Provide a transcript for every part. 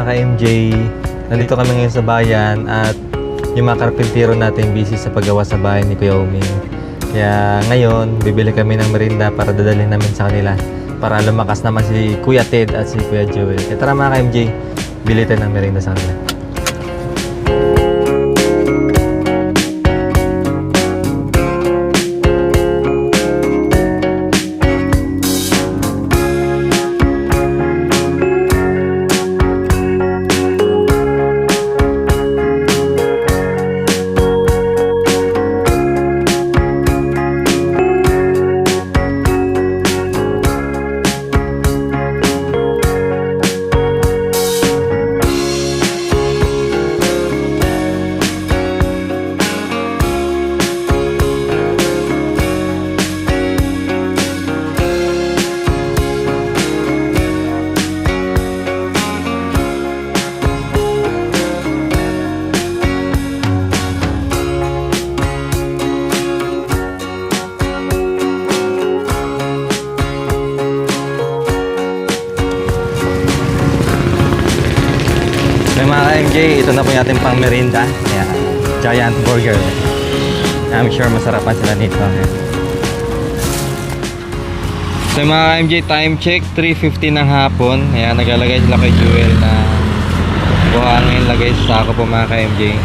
ka-MJ, nandito kami ngayon sa bayan at yung mga karpintero natin busy sa paggawa sa bahay ni Kuya Uming. Kaya ngayon, bibili kami ng merinda para dadalhin namin sa kanila para lumakas naman si Kuya Ted at si Kuya Joel. Kaya tara mga ka-MJ, bili tayo ng merinda sa kanila. So mga ka-MJ, ito na po yung ating pang merinda. Ayan, Giant Burger. I'm sure masarapan sila nito. So mga ka-MJ, time check 3:50 ng hapon. Ayan, naglalagay sila kay Joel na buhaan ngayon lagay sa sako po mga ka-MJ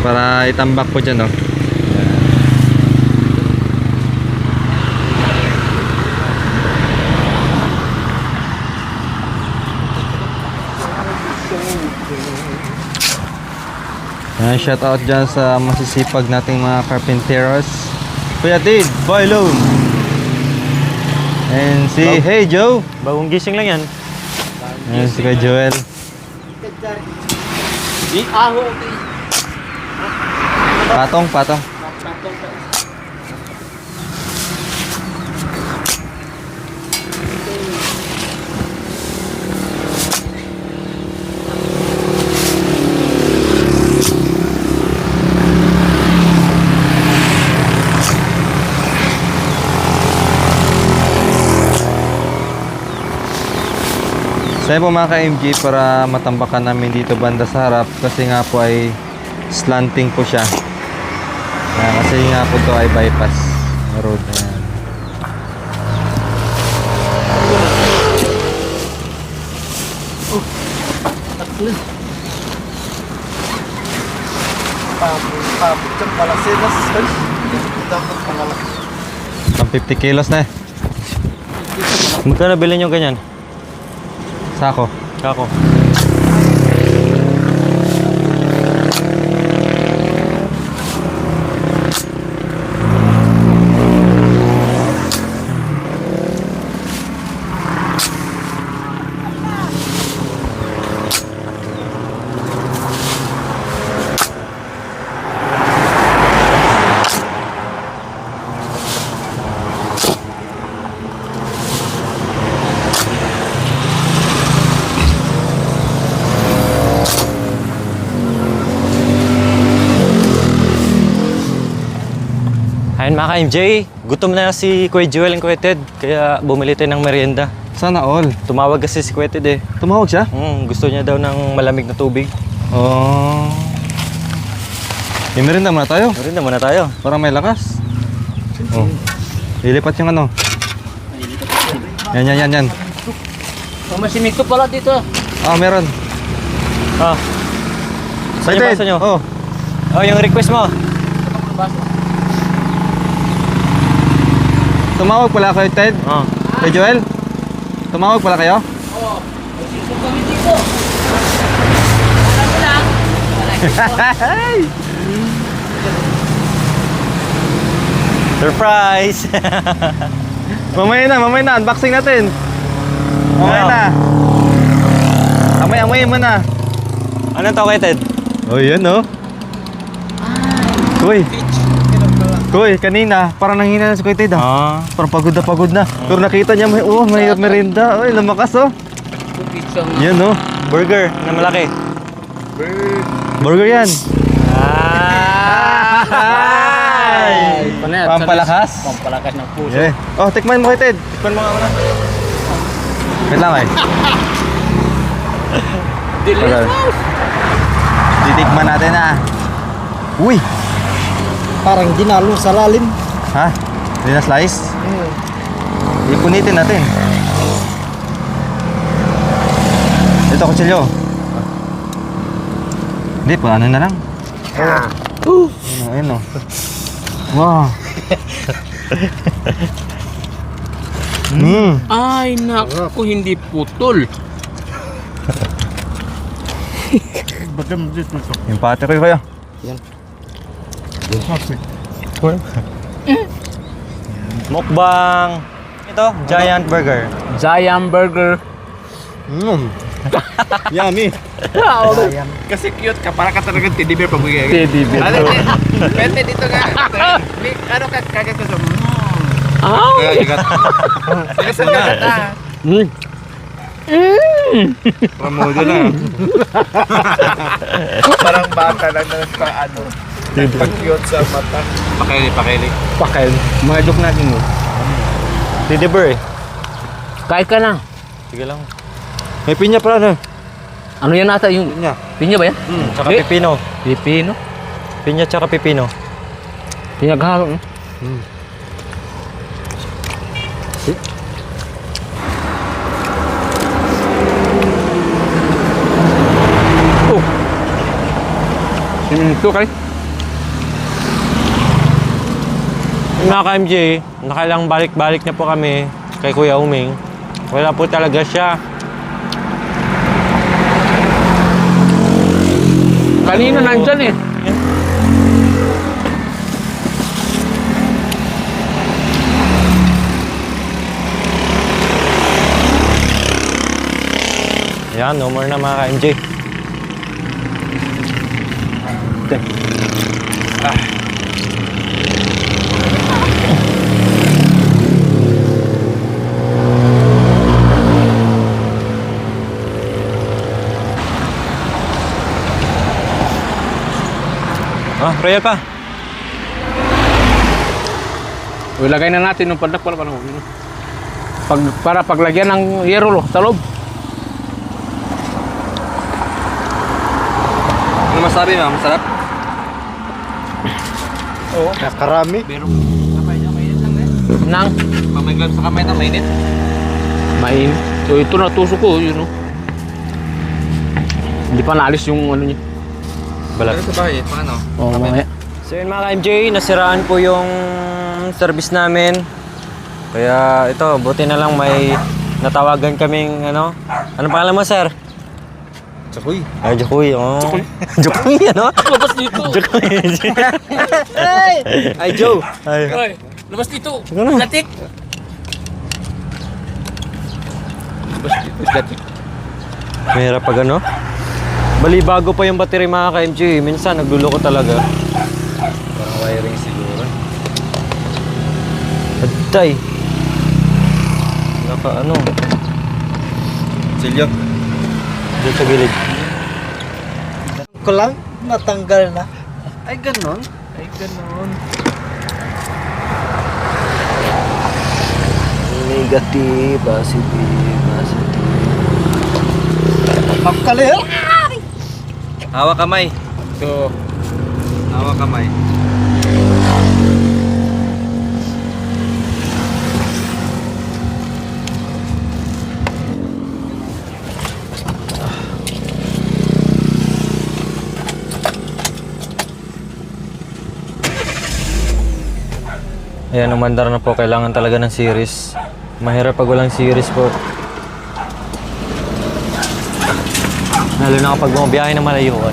para itambak po dyan, no? Ayan, shout out dyan sa masisipag nating mga carpinteros. Kuya Tid, Boy Loom. And si Hey Joe. Bagong gising lang yan. Ayan si Kuya Joel. Patong, patong. Sa po mga ka-MJ, para matambakan namin dito banda sa harap kasi nga po ay slanting po siya. Kasi nga po to ay bypass road. Ayan. Pang 50 kilos na eh. Magkano bilhin nyo ganyan? Sako. Kako. Ayun mga ka-MJ, gutom na si Kuya Joel and Kuya Ted, kaya bumili tayo ng merienda. Sana all. Tumawag kasi si Kuya Ted eh. Tumawag siya? Gusto niya daw ng malamig na tubig. Oh. Merinda muna tayo. Merienda muna tayo. Para may lakas. Oh. Lilipat yung ano. Yan. Masimento pala dito. Ah, meron. Ah. Saan yung baso nyo? Oh. Oh, yung request mo. Tumawag pala kayo, Ted? Oh. Kay Joel? Tumawag pala kayo? Oo. Masimento kami dito. Alam mo lang. Surprise! Mamaya na. Unboxing natin. Mamaya na. Amoy mo na. Anong tawag kay Ted? Oh, yan oh. Kuy, kanina, parang nanghina na si Kuya Ted ah. Parang pagod na. Pero nakita niya, may merinda. Ay, lumakas oh. Yan oh. Burger na malaki. Burger yan. Ay! Pampalakas? Pampalakas ng puso. Yeah. Oh, tikman mo Kuya Ted. Tikman mo nga muna. Wait lang ay. Delicious! Titikman natin na. Uy! Parang dinalo sa lalim. Ha? Hindi na slice? Ipunitin natin. Ito, kutsilyo. Hindi, ano na lang. Ayun o. Wow. Ay, naku, hindi putol. Yung pate ko kayo. Mukbang. Ito, giant burger. Giant burger. Yummy. Kasi cute ka, para ka talagang teddy bear pag teddy bear. Pwede dito nga. Ano ka, kagat ka sa... Sige sa gata. Pamodo na. Parang bata lang na ano. Pag-cute sa mata. Pakili. Mga joke natin mo. Teddy bear eh. Kahit ka na. Sige lang. May pinya pala na. Ano yan ata yung... Pinya. Pinya ba yan? Tsaka pipino. Pilipino. Pinya tsaka pipino. Pinaghalo. Oh. Ito kay. Mga ka-MJ, nakailang balik-balik na po kami kay Kuya Uming. Wala po talaga siya. Kanina nandyan eh. Ayan, no more na mga ka-MJ. Ah, royal pa. Ilagay na natin yung padak para para paglagyan ng yero sa loob. Ano masabi mo? Masarap? Oo. Nakarami. Pero kamay na mainit lang Nang? Pamaglag sa kamay na mainit. Mainit. So ito na tusok ko, yun o. Hindi pa naalis yung ano niya. Balat. Sa bahay, paano? Oo, mamaya. So yun mga ka-MJ, nasiraan po yung service namin. Kaya ito, buti na lang may natawagan kaming ano. Anong pangalan mo, sir? Tsakoy. Ay, Jokoy. Oh. Jokoy, ano? Labas dito! Jokoy. Ay, Joe. Ay. Hoy, labas dito! Ano? Latik! Labas dito, latik. Mahirap pag ano? Bali, bago pa yung battery mga ka-MJ. Minsan, nagluloko talaga. Parang wiring siguro. Aday. Naka ano? Silyo. Dito sa gilid. Ko lang, natanggal na. Ay, ganon. Ay, ganon. Negative, positive. Magkali. Hawak kamay. So, Hawak kamay. Ayan, umandar na po. Kailangan talaga ng series. Mahirap pag walang series po. Lalo na kapag bumabiyahe ng malayuan.